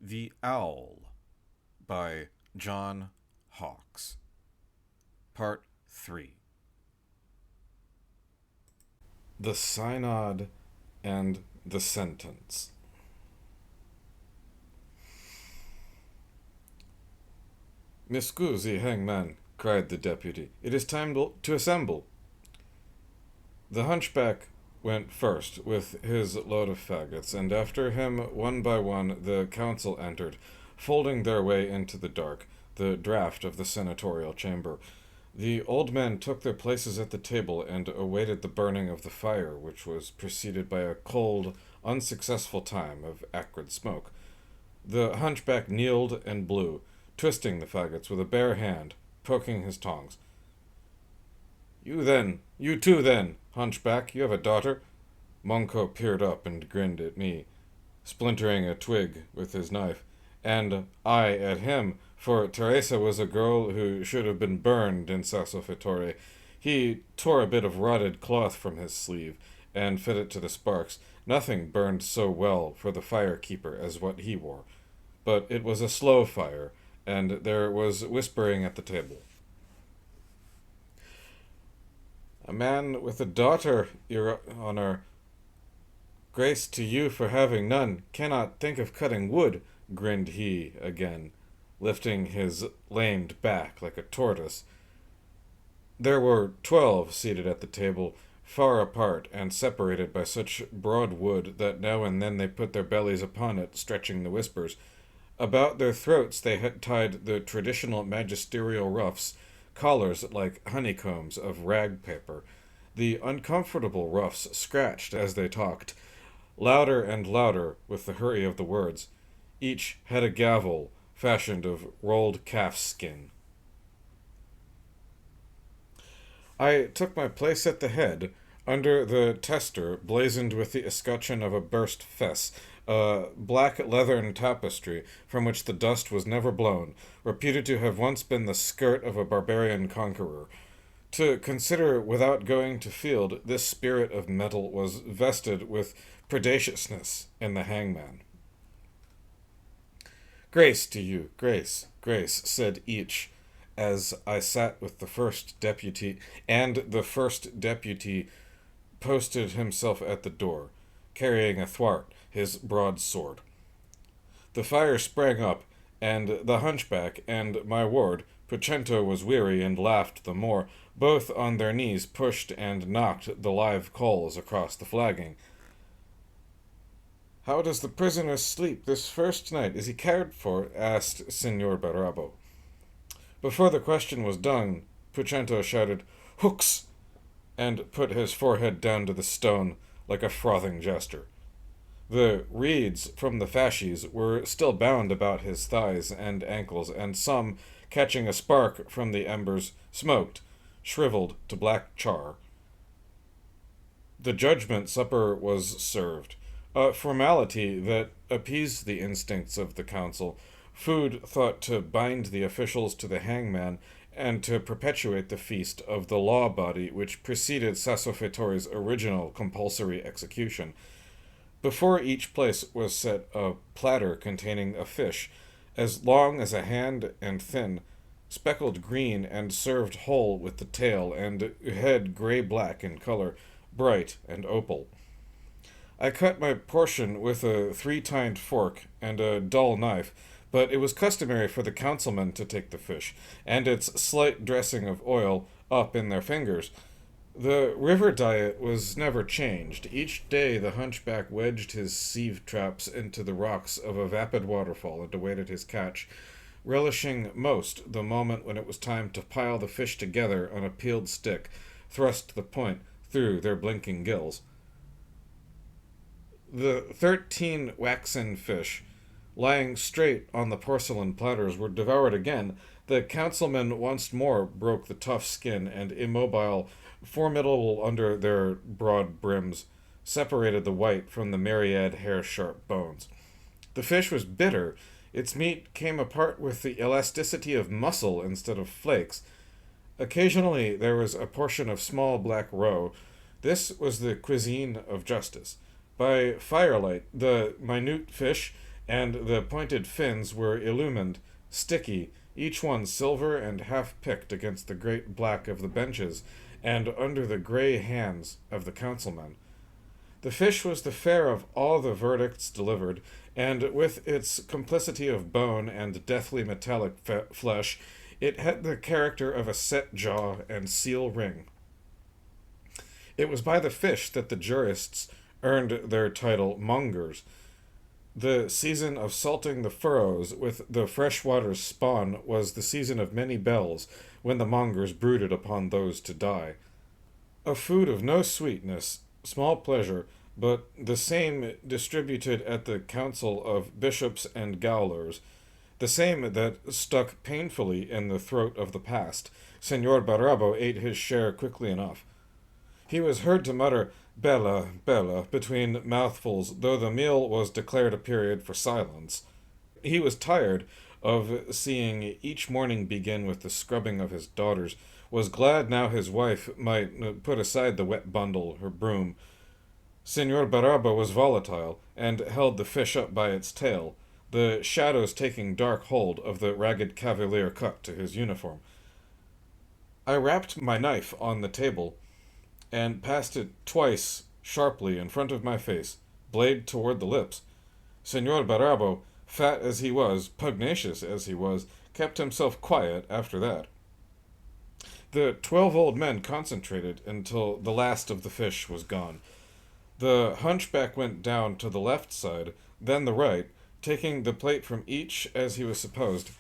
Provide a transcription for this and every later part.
The Owl by John Hawkes. Part 3. The Synod and the Sentence. "Mi scusi, hangman," cried the deputy. "It is time to assemble." The hunchback went first with his load of faggots, and after him, one by one, the council entered, folding their way into the dark, the draught of the senatorial chamber. The old men took their places at the table and awaited the burning of the fire, which was preceded by a cold, unsuccessful time of acrid smoke. The hunchback kneeled and blew, twisting the faggots with a bare hand, poking his tongs. You too then, hunchback, you have a daughter?" Monco peered up and grinned at me, splintering a twig with his knife, and I at him, for Teresa was a girl who should have been burned in Sassofeltore. He tore a bit of rotted cloth from his sleeve, and fit it to the sparks. Nothing burned so well for the fire-keeper as what he wore. But it was a slow fire, and there was whispering at the table. "A man with a daughter, your honor, grace to you for having none, cannot think of cutting wood," grinned he again, lifting his lamed back like a tortoise. There were 12 seated at the table, far apart and separated by such broad wood that now and then they put their bellies upon it, stretching the whispers. About their throats they had tied the traditional magisterial ruffs, collars like honeycombs of rag paper. The uncomfortable ruffs scratched as they talked, louder and louder with the hurry of the words. Each had a gavel fashioned of rolled calf skin. I took my place at the head, under the tester blazoned with the escutcheon of a burst fess, a black leathern tapestry from which the dust was never blown, reputed to have once been the skirt of a barbarian conqueror. To consider without going to field, this spirit of metal was vested with predaciousness in the hangman. "Grace to you, grace, grace," said each, as I sat with the first deputy, and the first deputy posted himself at the door, carrying athwart his broadsword. The fire sprang up, and the hunchback and my ward, Pucento, was weary and laughed the more. Both on their knees pushed and knocked the live coals across the flagging. "How does the prisoner sleep this first night? Is he cared for?" asked Signor Barabo. Before the question was done, Pucento shouted, "Hooks!" and put his forehead down to the stone like a frothing jester. The reeds from the fasces were still bound about his thighs and ankles, and some, catching a spark from the embers, smoked, shriveled to black char. The judgment supper was served, a formality that appeased the instincts of the council, food thought to bind the officials to the hangman and to perpetuate the feast of the law body which preceded Sassofeltore's original compulsory execution. Before each place was set a platter containing a fish, as long as a hand and thin, speckled green and served whole with the tail and head gray-black in color, bright and opal. I cut my portion with a 3-tined fork and a dull knife, but it was customary for the councilmen to take the fish, and its slight dressing of oil, up in their fingers. The river diet was never changed. Each day the hunchback wedged his sieve traps into the rocks of a vapid waterfall and awaited his catch, relishing most the moment when it was time to pile the fish together on a peeled stick, thrust the point through their blinking gills. The 13 waxen fish, lying straight on the porcelain platters, were devoured again. The councilmen once more broke the tough skin, and immobile, formidable under their broad brims, separated the white from the myriad hair-sharp bones. The fish was bitter. Its meat came apart with the elasticity of muscle instead of flakes. Occasionally there was a portion of small black roe. This was the cuisine of justice. By firelight, the minute fish and the pointed fins were illumined, sticky, each one silver and half-picked against the great black of the benches and under the grey hands of the councilmen. The fish was the fare of all the verdicts delivered, and with its complicity of bone and deathly metallic flesh, it had the character of a set jaw and seal ring. It was by the fish that the jurists earned their title mongers. The season of salting the furrows with the freshwater spawn was the season of many bells, when the mongers brooded upon those to die. A food of no sweetness, small pleasure, but the same distributed at the council of bishops and gaolers, the same that stuck painfully in the throat of the past. Senor Barabo ate his share quickly enough. He was heard to mutter "Bella, Bella" between mouthfuls, though the meal was declared a period for silence. He was tired of seeing each morning begin with the scrubbing of his daughters, was glad now his wife might put aside the wet bundle, her broom. Senor Baraba was volatile, and held the fish up by its tail, the shadows taking dark hold of the ragged cavalier cut to his uniform. I rapped my knife on the table, and passed it twice sharply in front of my face, blade toward the lips. Senor Barabo, fat as he was, pugnacious as he was, kept himself quiet after that. The 12 old men concentrated until the last of the fish was gone. The hunchback went down to the left side, then the right, taking the plate from each as he was supposed,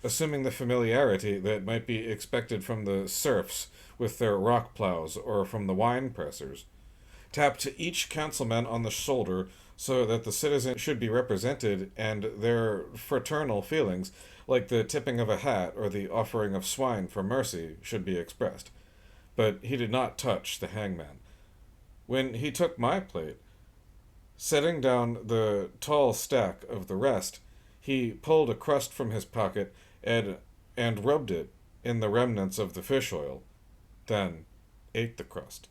assuming the familiarity that might be expected from the serfs with their rock plows or from the wine pressers. Tapped each councilman on the shoulder so that the citizen should be represented and their fraternal feelings, like the tipping of a hat or the offering of swine for mercy, should be expressed. But he did not touch the hangman. When he took my plate, setting down the tall stack of the rest, he pulled a crust from his pocket and rubbed it in the remnants of the fish oil, then ate the crust.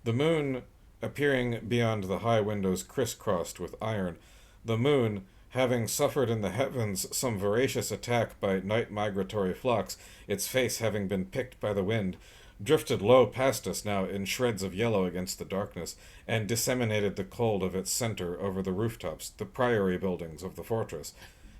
The moon, appearing beyond the high windows crisscrossed with iron, the moon, having suffered in the heavens some voracious attack by night migratory flocks, its face having been picked by the wind, drifted low past us now in shreds of yellow against the darkness, and disseminated the cold of its center over the rooftops, the priory buildings of the fortress.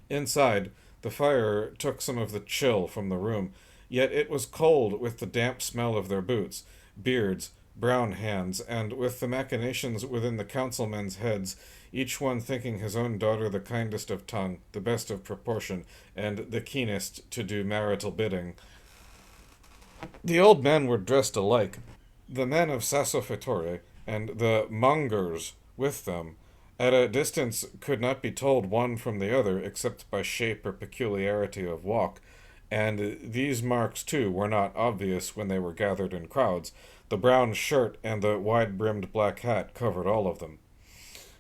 Inside, the fire took some of the chill from the room, yet it was cold with the damp smell of their boots, beards, brown hands, and with the machinations within the councilmen's heads, each one thinking his own daughter the kindest of tongue, the best of proportion, and the keenest to do marital bidding. The old men were dressed alike, the men of Sassofatore, and the mongers with them, at a distance could not be told one from the other except by shape or peculiarity of walk, and these marks too were not obvious when they were gathered in crowds. The brown shirt and the wide-brimmed black hat covered all of them.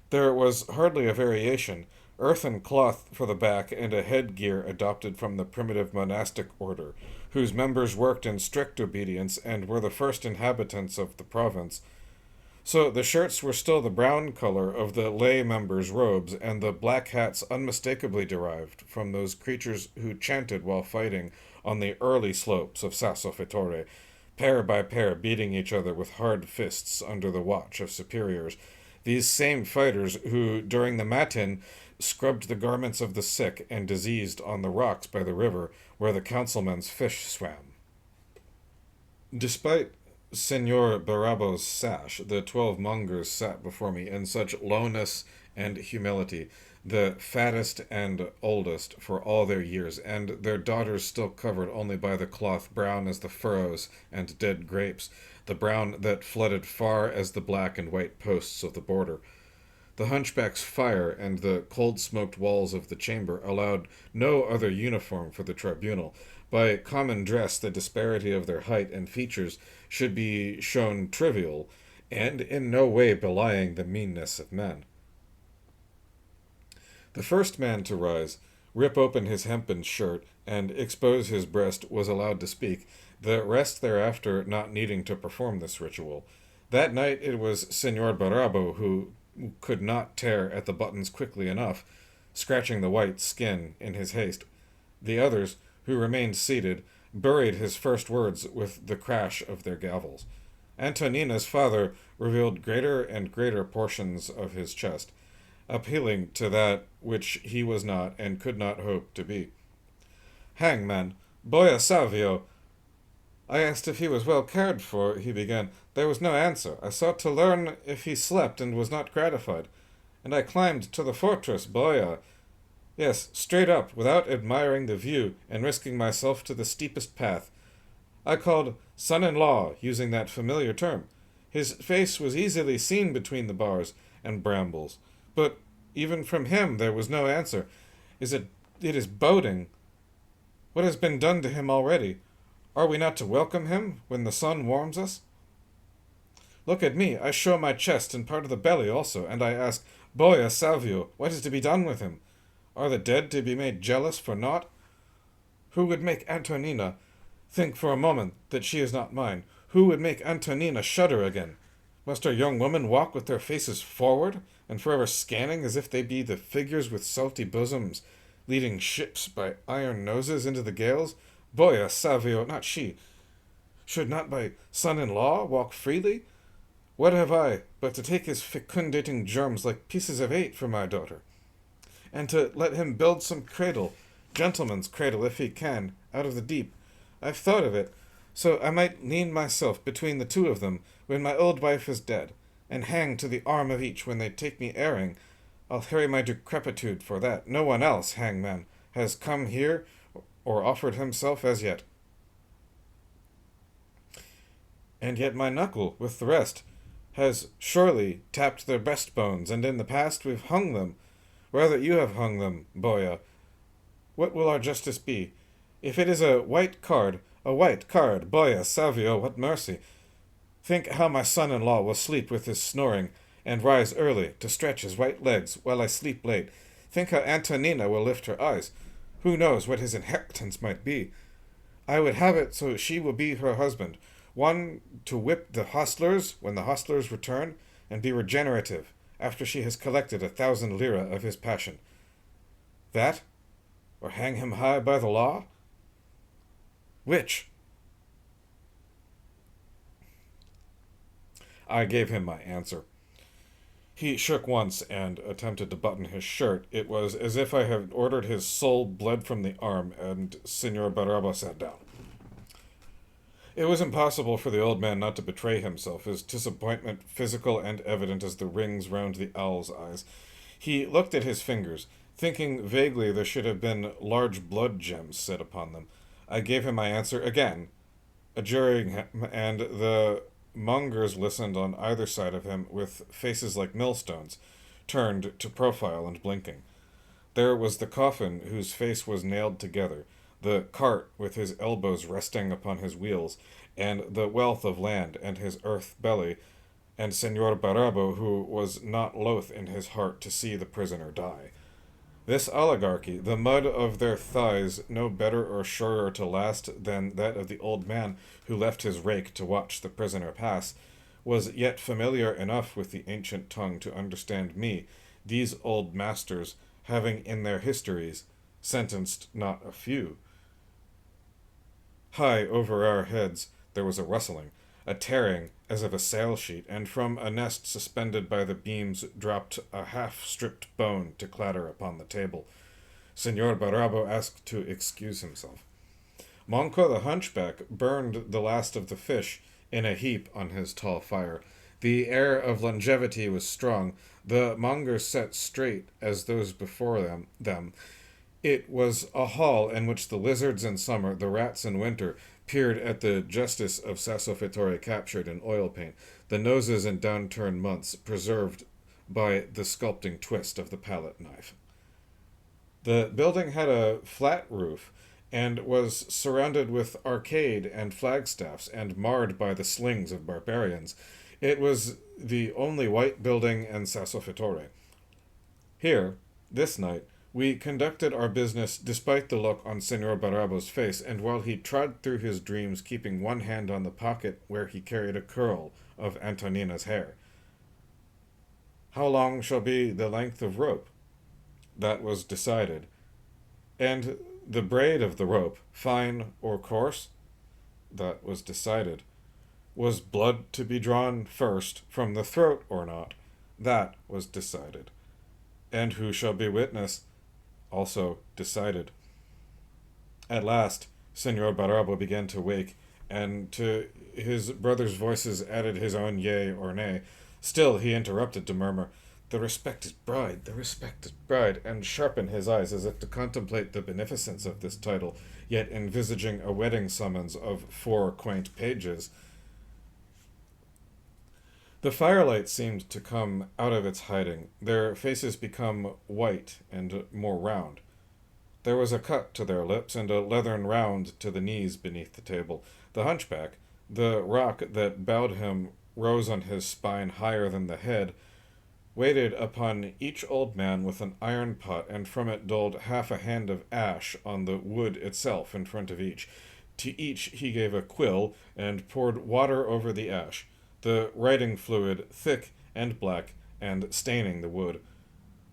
There was hardly a variation, earthen cloth for the back and a headgear adopted from the primitive monastic order, whose members worked in strict obedience and were the first inhabitants of the province. So the shirts were still the brown color of the lay members' robes, and the black hats unmistakably derived from those creatures who chanted while fighting on the early slopes of Sassofatore, pair by pair beating each other with hard fists under the watch of superiors. These same fighters who, during the matin, scrubbed the garments of the sick and diseased on the rocks by the river where the councilmen's fish swam. Despite Senor Barabo's sash, the 12 mongers sat before me in such lowness and humility, the fattest and oldest for all their years, and their daughters still covered only by the cloth brown as the furrows and dead grapes, the brown that flooded far as the black and white posts of the border. The hunchback's fire and the cold-smoked walls of the chamber allowed no other uniform for the tribunal. By common dress, the disparity of their height and features should be shown trivial, and in no way belying the meanness of men. The first man to rise, rip open his hempen shirt, and expose his breast was allowed to speak, the rest thereafter not needing to perform this ritual. That night it was Senor Barabo who could not tear at the buttons quickly enough, scratching the white skin in his haste. The others, who remained seated, buried his first words with the crash of their gavels. Antonina's father revealed greater and greater portions of his chest, appealing to that which he was not and could not hope to be. Hangman, Boia Savio. I asked if he was well cared for, he began. There was no answer. I sought to learn if he slept and was not gratified. And I climbed to the fortress, Boia. Yes, straight up, without admiring the view and risking myself to the steepest path. I called son-in-law, using that familiar term. His face was easily seen between the bars and brambles, but even from him there was no answer. It is boding. What has been done to him already? Are we not to welcome him when the sun warms us? Look at me, I show my chest and part of the belly also, and I ask, Boia Savio, what is to be done with him? Are the dead to be made jealous for naught? Who would make Antonina think for a moment that she is not mine? Who would make Antonina shudder again? Must our young women walk with their faces forward, and forever scanning as if they be the figures with salty bosoms, leading ships by iron noses into the gales? Boia Savio, not she. Should not my son-in-law walk freely? What have I but to take his fecundating germs like pieces of eight for my daughter, and to let him build some cradle, gentleman's cradle if he can, out of the deep? I've thought of it, so I might lean myself between the two of them when my old wife is dead, and hang to the arm of each when they take me airing. I'll harry my decrepitude for that. No one else, hangman, has come here or offered himself as yet. And yet my knuckle, with the rest, has surely tapped their breastbones, and in the past we've hung them. Rather you have hung them, Boia. What will our justice be? If it is a white card, Boia Savio, what mercy! Think how my son-in-law will sleep with his snoring, and rise early to stretch his white legs while I sleep late. Think how Antonina will lift her eyes. Who knows what his inheritance might be? I would have it so she will be her husband, one to whip the hostlers when the hostlers return, and be regenerative after she has collected 1,000 lira of his passion. That, or hang him high by the law? Which? I gave him my answer. He shook once and attempted to button his shirt. It was as if I had ordered his soul bled from the arm, and Senor Baraba sat down. It was impossible for the old man not to betray himself, his disappointment physical and evident as the rings round the owl's eyes. He looked at his fingers, thinking vaguely there should have been large blood gems set upon them. I gave him my answer again, adjuring him, and the mongers listened on either side of him with faces like millstones, turned to profile and blinking. There was the coffin whose face was nailed together, the cart with his elbows resting upon his wheels, and the wealth of land and his earth belly, and Senor Barabo, who was not loath in his heart to see the prisoner die. This oligarchy, the mud of their thighs no better or surer to last than that of the old man who left his rake to watch the prisoner pass, was yet familiar enough with the ancient tongue to understand me, these old masters, having in their histories sentenced not a few. High over our heads there was a rustling, a tearing as of a sail sheet, and from a nest suspended by the beams dropped a half-stripped bone to clatter upon the table. Senor Barabo asked to excuse himself. Monco the hunchback burned the last of the fish in a heap on his tall fire. The air of longevity was strong, the mongers sat straight as those before them. It was a hall in which the lizards in summer, the rats in winter, peered at the justice of Sassofatore captured in oil paint, the noses in downturned months preserved by the sculpting twist of the palette knife. The building had a flat roof, and was surrounded with arcade and flagstaffs, and marred by the slings of barbarians. It was the only white building in Sassofatore. Here, this night, we conducted our business despite the look on Senor Barabo's face, and while he trod through his dreams, keeping one hand on the pocket where he carried a curl of Antonina's hair. How long shall be the length of rope? That was decided. And the braid of the rope, fine or coarse? That was decided. Was blood to be drawn first from the throat or not? That was decided. And who shall be witness? Also decided. At last, Senor Barabo began to wake, and to his brother's voices added his own yea or nay. Still he interrupted to murmur, "The respected bride, the respected bride," and sharpen his eyes as if to contemplate the beneficence of this title, yet envisaging a wedding summons of 4 quaint pages. The firelight seemed to come out of its hiding, their faces become white and more round. There was a cut to their lips and a leathern round to the knees beneath the table. The hunchback, the rock that bowed him rose on his spine higher than the head, waited upon each old man with an iron pot, and from it doled half a hand of ash on the wood itself in front of each. To each he gave a quill, and poured water over the ash, the writing fluid thick and black, and staining the wood.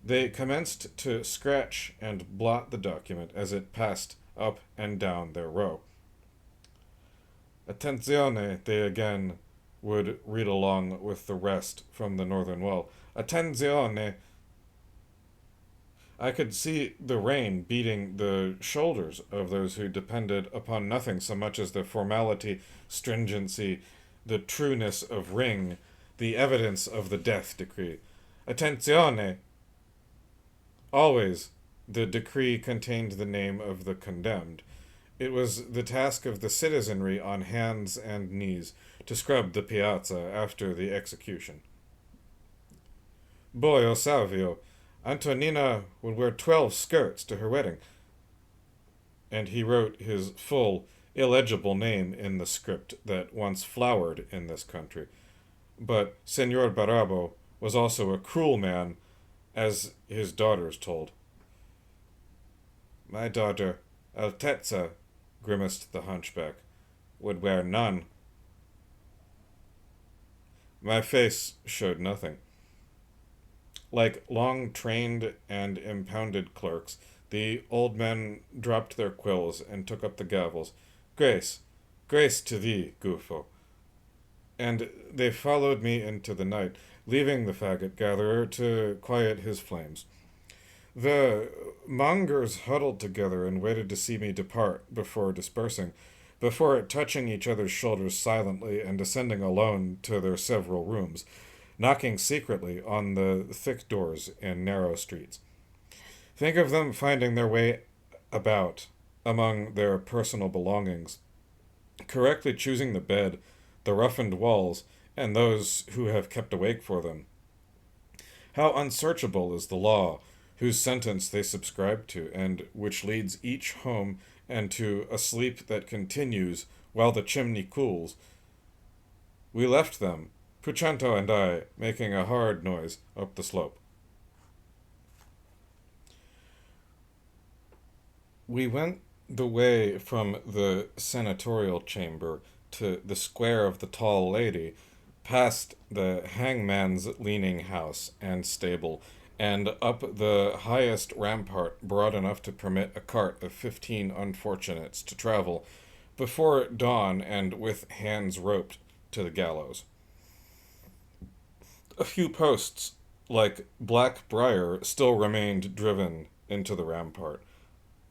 They commenced to scratch and blot the document as it passed up and down their row. Attenzione, they again would read along with the rest from the northern wall. Attenzione! I could see the rain beating the shoulders of those who depended upon nothing so much as the formality, stringency, the trueness of ring, the evidence of the death decree. Attenzione! Always the decree contained the name of the condemned. It was the task of the citizenry on hands and knees to scrub the piazza after the execution. Boy, O Salvio, Antonina would wear 12 skirts to her wedding. And he wrote his full, illegible name in the script that once flowered in this country. But Senor Barabo was also a cruel man, as his daughters told. My daughter, Altezza, grimaced the hunchback, would wear none. My face showed nothing. Like long-trained and impounded clerks, the old men dropped their quills and took up the gavels. Grace, grace to thee, Gufo. And they followed me into the night, leaving the faggot-gatherer to quiet his flames. The mongers huddled together and waited to see me depart before dispersing, before touching each other's shoulders silently and descending alone to their several rooms, knocking secretly on the thick doors in narrow streets. Think of them finding their way about among their personal belongings, correctly choosing the bed, the roughened walls, and those who have kept awake for them. How unsearchable is the law, whose sentence they subscribe to, and which leads each home and to a sleep that continues while the chimney cools. We left them, Puccianto and I, making a hard noise up the slope. We went the way from the senatorial chamber to the square of the tall lady, past the hangman's leaning house and stable, and up the highest rampart broad enough to permit a cart of 15 unfortunates to travel before dawn and with hands roped to the gallows. A few posts, like black briar, still remained driven into the rampart.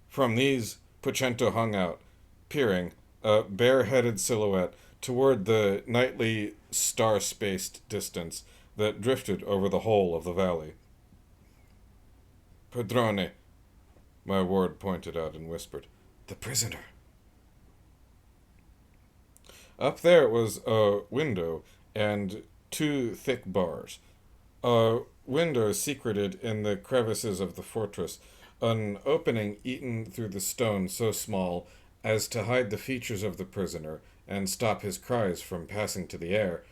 From these, Puccianto hung out, peering, a bare-headed silhouette, toward the nightly star-spaced distance that drifted over the whole of the valley. Padrone, my ward pointed out and whispered, the prisoner. Up there was a window and 2 thick bars. A window secreted in the crevices of the fortress, an opening eaten through the stone so small as to hide the features of the prisoner and stop his cries from passing to the air.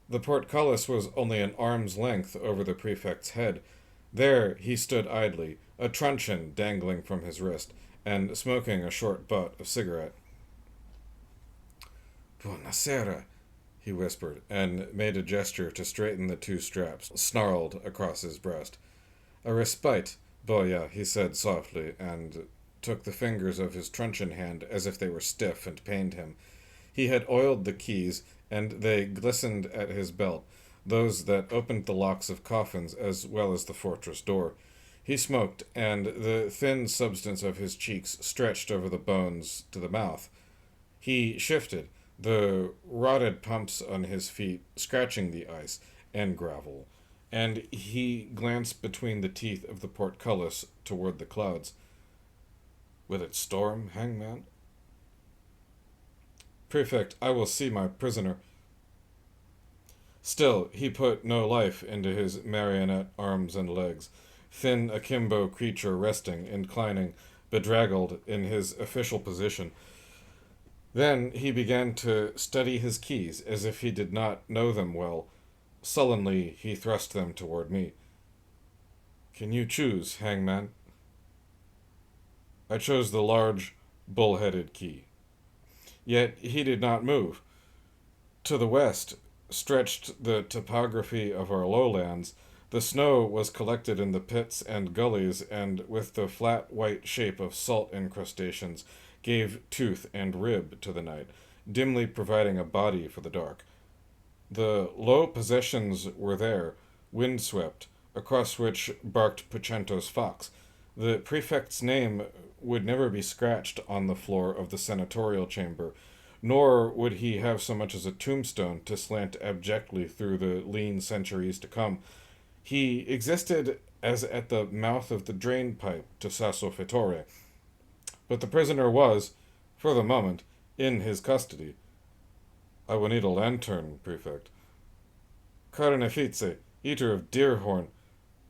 The portcullis was only an arm's length over the prefect's head. There he stood idly, a truncheon dangling from his wrist, and smoking a short butt of cigarette. Buonasera, he whispered, and made a gesture to straighten the two straps, snarled across his breast. A respite, Boya, he said softly, and took the fingers of his truncheon hand as if they were stiff and pained him. He had oiled the keys, and they glistened at his belt, those that opened the locks of coffins as well as the fortress door. He smoked, and the thin substance of his cheeks stretched over the bones to the mouth. He shifted, the rotted pumps on his feet scratching the ice and gravel, and he glanced between the teeth of the portcullis toward the clouds. Will it storm, hangman? Prefect, I will see my prisoner. Still, he put no life into his marionette arms and legs, thin akimbo creature resting, inclining, bedraggled in his official position. Then he began to study his keys as if he did not know them well. Sullenly he thrust them toward me. Can you choose, hangman? I chose the large, bull-headed key. Yet he did not move. To the west stretched the topography of our lowlands. The snow was collected in the pits and gullies, and with the flat white shape of salt incrustations, gave tooth and rib to the night, dimly providing a body for the dark. The low possessions were there, windswept, across which barked Pucento's fox. The prefect's name would never be scratched on the floor of the senatorial chamber, nor would he have so much as a tombstone to slant abjectly through the lean centuries to come. He existed as at the mouth of the drain pipe to Sasso Fittore. But the prisoner was, for the moment, in his custody. I will need a lantern, Prefect. Carnefice, eater of deer horn,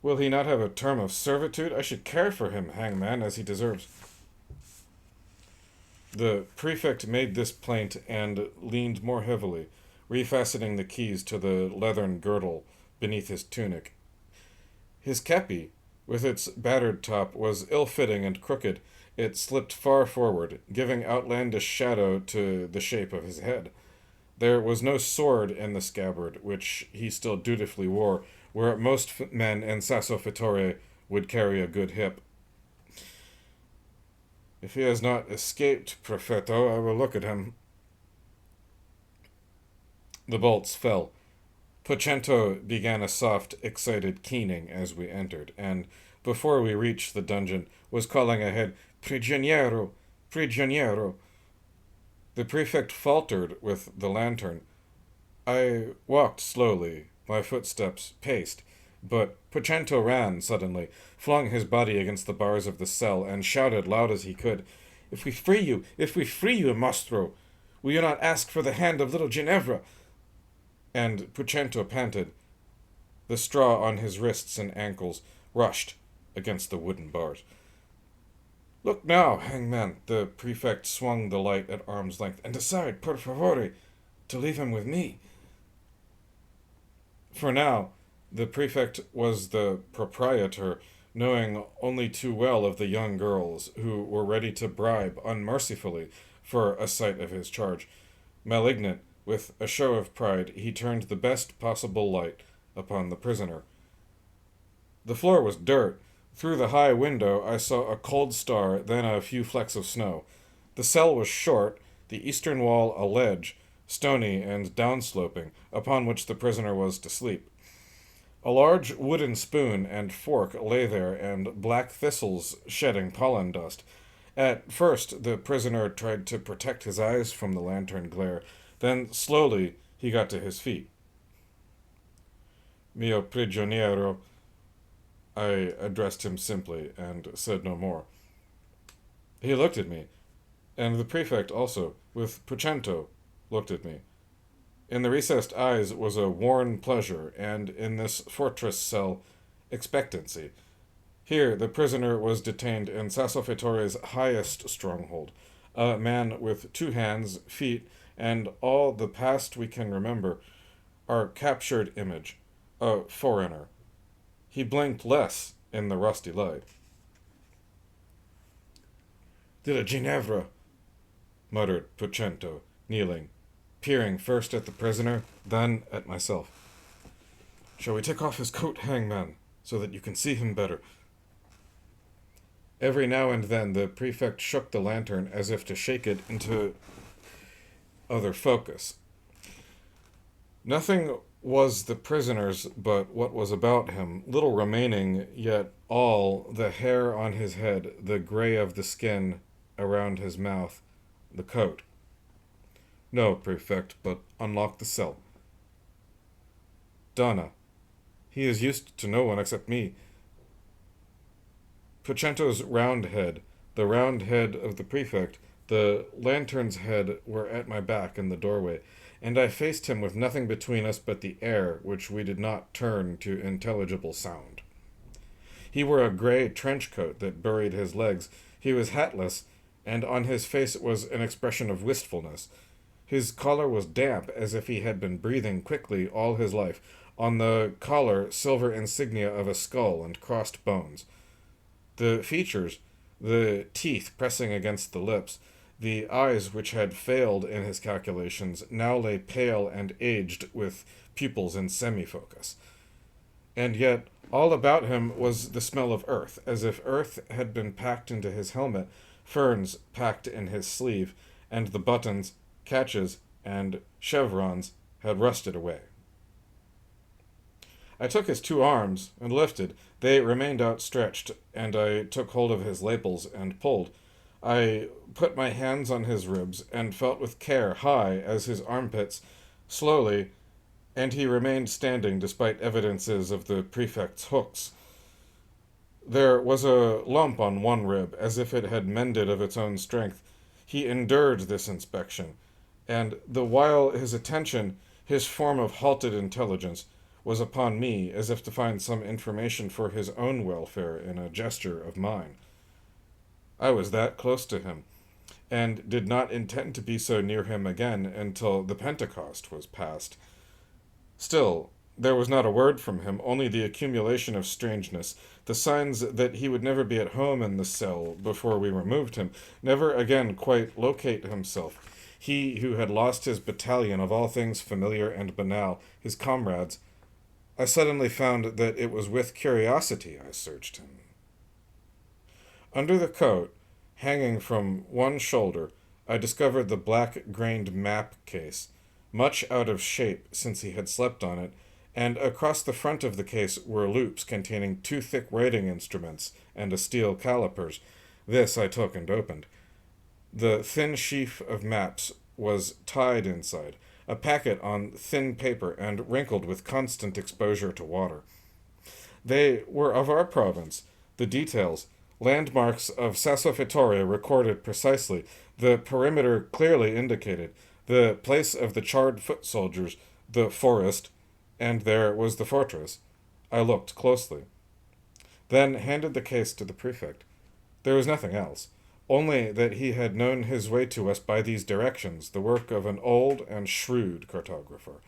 will he not have a term of servitude? I should care for him, hangman, as he deserves. The prefect made this plaint and leaned more heavily, refastening the keys to the leathern girdle beneath his tunic. His kepi, with its battered top, was ill-fitting and crooked. It slipped far forward, giving outlandish shadow to the shape of his head. There was no sword in the scabbard, which he still dutifully wore, where most men in Sasso Fittore would carry a good hip. If he has not escaped, Prefetto, I will look at him. The bolts fell. Pucento began a soft, excited keening as we entered, and, before we reached the dungeon, was calling ahead, Prigioniero! Prigioniero! The prefect faltered with the lantern. I walked slowly, my footsteps paced, but Pucento ran suddenly, flung his body against the bars of the cell, and shouted loud as he could, If we free you, Mastro! Will you not ask for the hand of little Ginevra? And Pucento panted. The straw on his wrists and ankles rushed against the wooden bars. Look now, hangman, the prefect swung the light at arm's length, and decide, per favore, to leave him with me. For now, the prefect was the proprietor, knowing only too well of the young girls who were ready to bribe unmercifully for a sight of his charge. Malignant, with a show of pride, he turned the best possible light upon the prisoner. The floor was dirt. Through the high window I saw a cold star, then a few flecks of snow. The cell was short, the eastern wall a ledge, stony and downsloping, upon which the prisoner was to sleep. A large wooden spoon and fork lay there, and black thistles shedding pollen dust. At first the prisoner tried to protect his eyes from the lantern glare, then slowly he got to his feet. Mio prigioniero, I addressed him simply, and said no more. He looked at me, and the prefect also, with Pucento, looked at me. In the recessed eyes was a worn pleasure, and in this fortress cell, expectancy. Here the prisoner was detained in Sasso Fittore's highest stronghold, a man with 2 hands, feet, and all the past we can remember, our captured image, a foreigner. He blinked less in the rusty light. Della Ginevra, muttered Pucento, kneeling. peering first at the prisoner, then at myself. "Shall we take off his coat, hangman, so that you can see him better?" Every now and then the prefect shook the lantern as if to shake it into other focus. Nothing was the prisoner's but what was about him, little remaining, yet all, the hair on his head, the gray of the skin around his mouth, the coat. "No, prefect, but unlock the cell." "Donna. He is used to no one except me." Puccento's round head, the round head of the prefect, the lantern's head were at my back in the doorway, and I faced him with nothing between us but the air, which we did not turn to intelligible sound. He wore a gray trench coat that buried his legs. He was hatless, and on his face was an expression of wistfulness. His collar was damp, as if he had been breathing quickly all his life. On the collar, silver insignia of a skull and crossed bones. The features, the teeth pressing against the lips, the eyes which had failed in his calculations, now lay pale and aged with pupils in semifocus. And yet, all about him was the smell of earth, as if earth had been packed into his helmet, ferns packed in his sleeve, and the buttons, catches, and chevrons had rusted away. I took his 2 arms and lifted. They remained outstretched, and I took hold of his lapels and pulled. I put my hands on his ribs and felt with care high as his armpits, slowly, and he remained standing despite evidences of the prefect's hooks. There was a lump on one rib, as if it had mended of its own strength. He endured this inspection, and the while his attention, his form of halted intelligence, was upon me, as if to find some information for his own welfare in a gesture of mine. I was that close to him, and did not intend to be so near him again until the Pentecost was past. Still, there was not a word from him, only the accumulation of strangeness, the signs that he would never be at home in the cell before we removed him, never again quite locate himself. He who had lost his battalion of all things familiar and banal, his comrades. I suddenly found that it was with curiosity I searched him. Under the coat, hanging from one shoulder, I discovered the black-grained map case, much out of shape since he had slept on it, and across the front of the case were loops containing 2 thick writing instruments and a steel calipers. This I took and opened. The thin sheaf of maps was tied inside, a packet on thin paper and wrinkled with constant exposure to water. They were of our province, the details, landmarks of Sassofeltrio recorded precisely, the perimeter clearly indicated, the place of the charred foot soldiers, the forest, and there was the fortress. I looked closely, then handed the case to the prefect. There was nothing else, only that he had known his way to us by these directions, the work of an old and shrewd cartographer.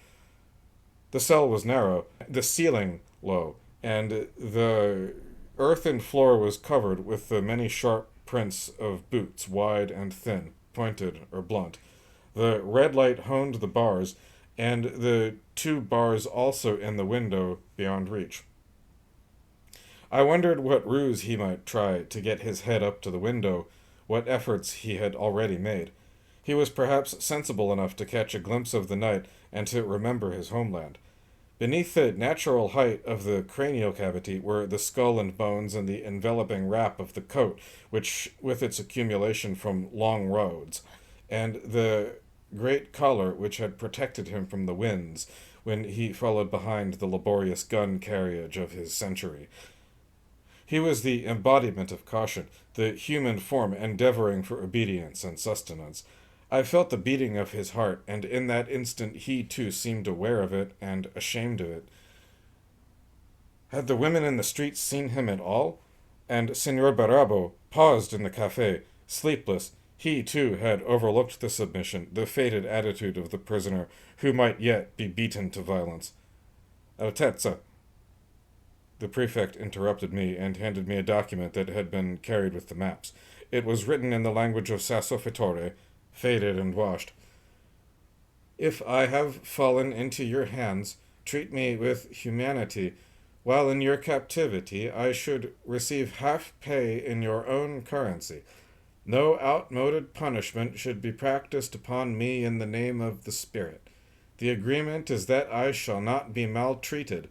The cell was narrow, the ceiling low, and the earthen floor was covered with the many sharp prints of boots, wide and thin, pointed or blunt. The red light honed the bars, and the 2 bars also in the window beyond reach. I wondered what ruse he might try to get his head up to the window, what efforts he had already made. He was perhaps sensible enough to catch a glimpse of the night and to remember his homeland. Beneath the natural height of the cranial cavity were the skull and bones and the enveloping wrap of the coat, which, with its accumulation from long roads, and the great collar which had protected him from the winds when he followed behind the laborious gun carriage of his century. He was the embodiment of caution, the human form endeavoring for obedience and sustenance. I felt the beating of his heart, and in that instant he too seemed aware of it and ashamed of it. Had the women in the streets seen him at all? And Senor Barabo paused in the cafe, sleepless. He too had overlooked the submission, the fated attitude of the prisoner, who might yet be beaten to violence. Altezza. The prefect interrupted me and handed me a document that had been carried with the maps. It was written in the language of Sassofeltrio, faded and washed. If I have fallen into your hands, treat me with humanity. While in your captivity, I should receive half pay in your own currency. No outmoded punishment should be practiced upon me in the name of the Spirit. The agreement is that I shall not be maltreated.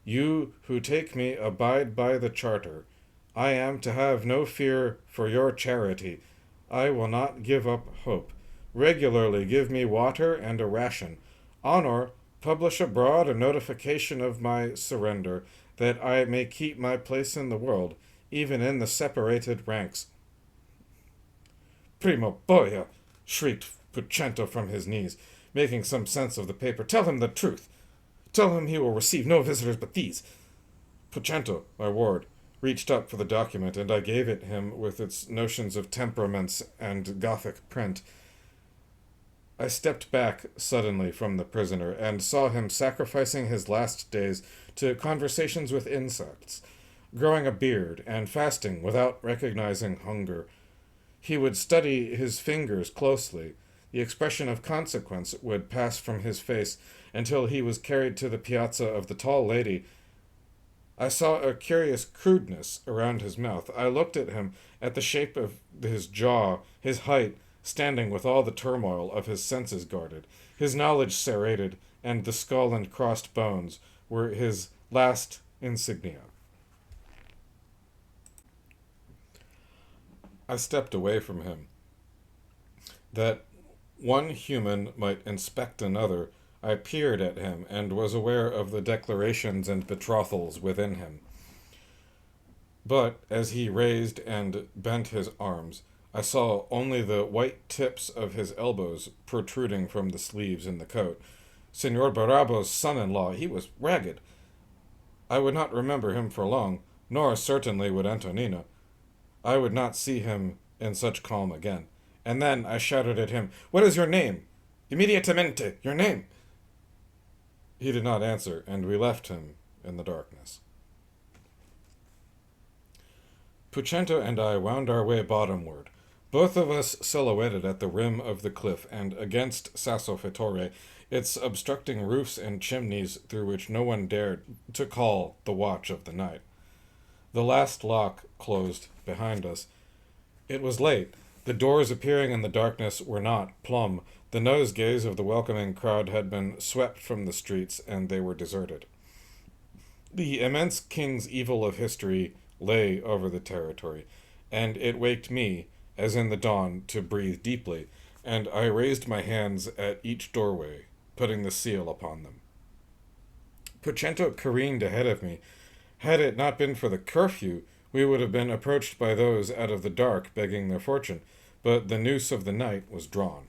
You who take me abide by the charter. I am to have no fear for your charity. I will not give up hope. Regularly give me water and a ration. Honor, publish abroad a notification of my surrender, that I may keep my place in the world, even in the separated ranks. Primo boia! Shrieked Pucento from his knees, making some sense of the paper. Tell him the truth. Tell him he will receive no visitors but these. Pucento, my ward, reached up for the document, and I gave it him with its notions of temperaments and Gothic print. I stepped back suddenly from the prisoner and saw him sacrificing his last days to conversations with insects, growing a beard and fasting without recognizing hunger. He would study his fingers closely. The expression of consequence would pass from his face until he was carried to the piazza of the Tall Lady. I saw a curious crudeness around his mouth. I looked at him, at the shape of his jaw, his height, standing with all the turmoil of his senses guarded, his knowledge serrated, and the skull and crossed bones were his last insignia. I stepped away from him. That one human might inspect another, I peered at him and was aware of the declarations and betrothals within him. But as he raised and bent his arms, I saw only the white tips of his elbows protruding from the sleeves in the coat. Senor Barabo's son-in-law, he was ragged. I would not remember him for long, nor certainly would Antonina. I would not see him in such calm again. And then I shouted at him, "What is your name? Immediatamente, your name!" He did not answer, and we left him in the darkness. Pucento and I wound our way bottomward, both of us silhouetted at the rim of the cliff and against Sassofeltore, its obstructing roofs and chimneys through which no one dared to call the watch of the night. The last lock closed behind us. It was late. The doors appearing in the darkness were not plumb. The nosegays of the welcoming crowd had been swept from the streets, and they were deserted. The immense king's evil of history lay over the territory, and it waked me, as in the dawn, to breathe deeply, and I raised my hands at each doorway, putting the seal upon them. Pucento careened ahead of me. Had it not been for the curfew, we would have been approached by those out of the dark begging their fortune, but the noose of the night was drawn.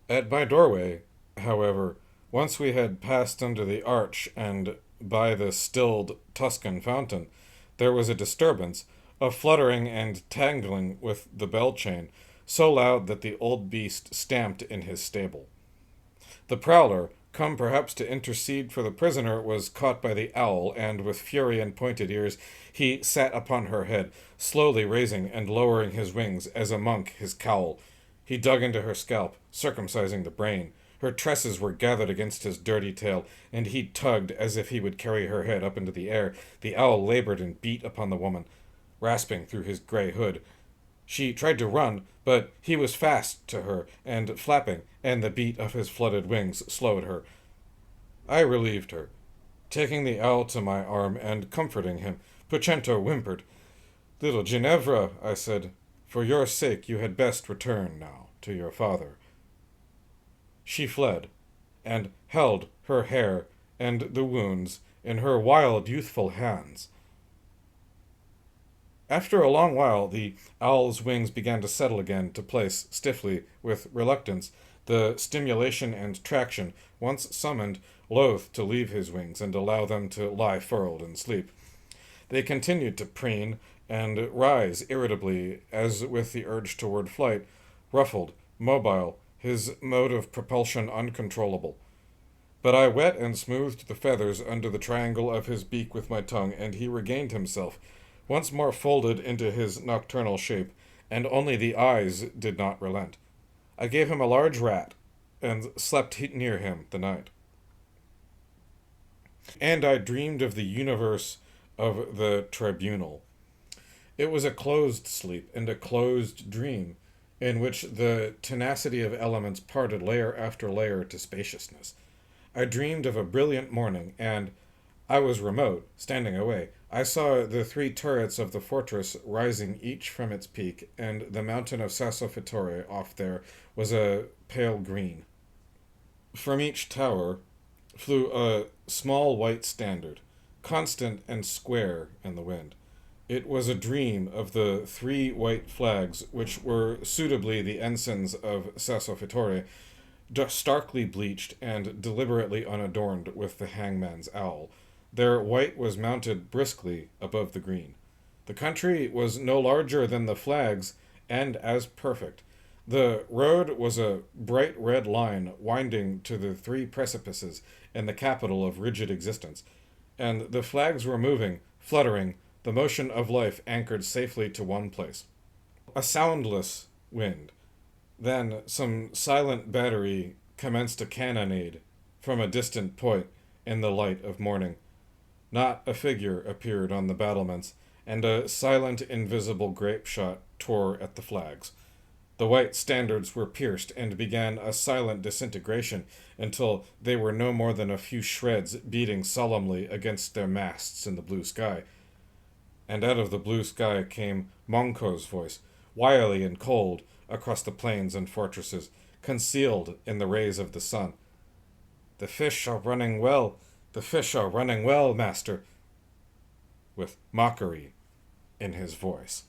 At my doorway, however, once we had passed under the arch and by the stilled Tuscan fountain, there was a disturbance, a fluttering and tangling with the bell chain, so loud that the old beast stamped in his stable. The prowler, come perhaps to intercede for the prisoner, was caught by the owl, and with fury and pointed ears, he sat upon her head, slowly raising and lowering his wings, as a monk his cowl. He dug into her scalp, circumcising the brain. Her tresses were gathered against his dirty tail, and he tugged as if he would carry her head up into the air. The owl labored and beat upon the woman, rasping through his gray hood. She tried to run, but he was fast to her and flapping, and the beat of his flooded wings slowed her. I relieved her, taking the owl to my arm and comforting him. Pucento whimpered. "Little Ginevra," I said, "for your sake you had best return now to your father." She fled, and held her hair and the wounds in her wild, youthful hands. After a long while, the owl's wings began to settle again to place stiffly, with reluctance. The stimulation and traction, once summoned, loath to leave his wings and allow them to lie furled in sleep. They continued to preen and rise irritably, as with the urge toward flight, ruffled, mobile, his mode of propulsion uncontrollable. But I wet and smoothed the feathers under the triangle of his beak with my tongue, and he regained himself, once more folded into his nocturnal shape, and only the eyes did not relent. I gave him a large rat, and slept near him the night. And I dreamed of the universe of the tribunal. It was a closed sleep and a closed dream, in which the tenacity of elements parted layer after layer to spaciousness. I dreamed of a brilliant morning, and I was remote, standing away. I saw the three turrets of the fortress rising each from its peak, and the mountain of Sassofittore off there was a pale green. From each tower flew a small white standard, constant and square in the wind. It was a dream of the three white flags, which were suitably the ensigns of Sassofittore, starkly bleached and deliberately unadorned with the hangman's owl. Their white was mounted briskly above the green. The country was no larger than the flags, and as perfect. The road was a bright red line winding to the three precipices in the capital of rigid existence, and the flags were moving, fluttering, the motion of life anchored safely to one place. A soundless wind. Then some silent battery commenced a cannonade from a distant point in the light of morning. Not a figure appeared on the battlements, and a silent, invisible grape shot tore at the flags. The white standards were pierced and began a silent disintegration until they were no more than a few shreds beating solemnly against their masts in the blue sky. And out of the blue sky came Monko's voice, wily and cold, across the plains and fortresses, concealed in the rays of the sun. "The fish are running well, the fish are running well, master," with mockery in his voice.